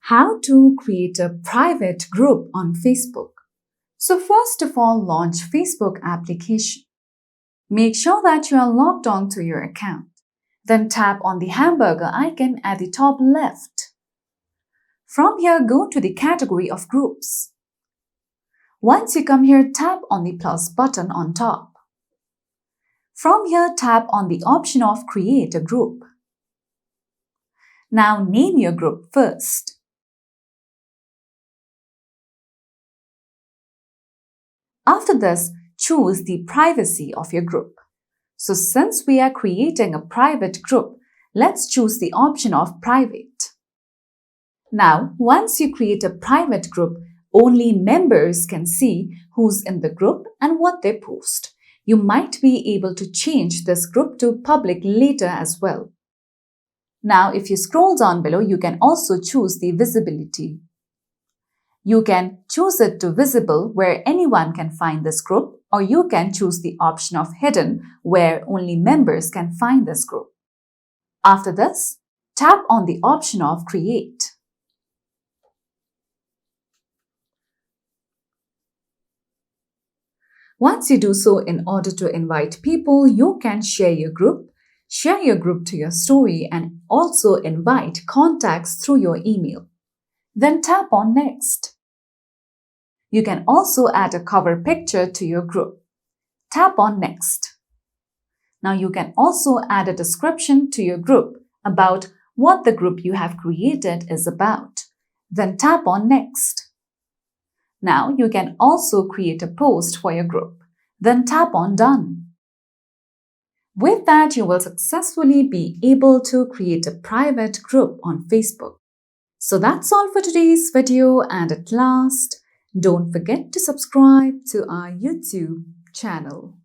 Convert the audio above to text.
How to create a private group on Facebook. So first of all, launch Facebook application. Make sure that you are logged on to your account. Then tap on the hamburger icon at the top left. From here, go to the category of groups. Once you come here, tap on the plus button on top. From here, tap on the option of create a group. Now name your group first. After this, choose the privacy of your group. So since we are creating a private group, let's choose the option of private. Now, once you create a private group, only members can see who's in the group and what they post. You might be able to change this group to public later as well. Now, if you scroll down below, you can also choose the visibility. You can choose it to visible where anyone can find this group, or you can choose the option of hidden where only members can find this group. After this, tap on the option of create. Once you do so, in order to invite people, you can share your group to your story, and also invite contacts through your email. Then tap on next. You can also add a cover picture to your group. Tap on next. Now you can also add a description to your group about what the group you have created is about. Then tap on next. Now you can also create a post for your group. Then tap on done. With that, you will successfully be able to create a private group on Facebook. So that's all for today's video, and at last, don't forget to subscribe to our YouTube channel.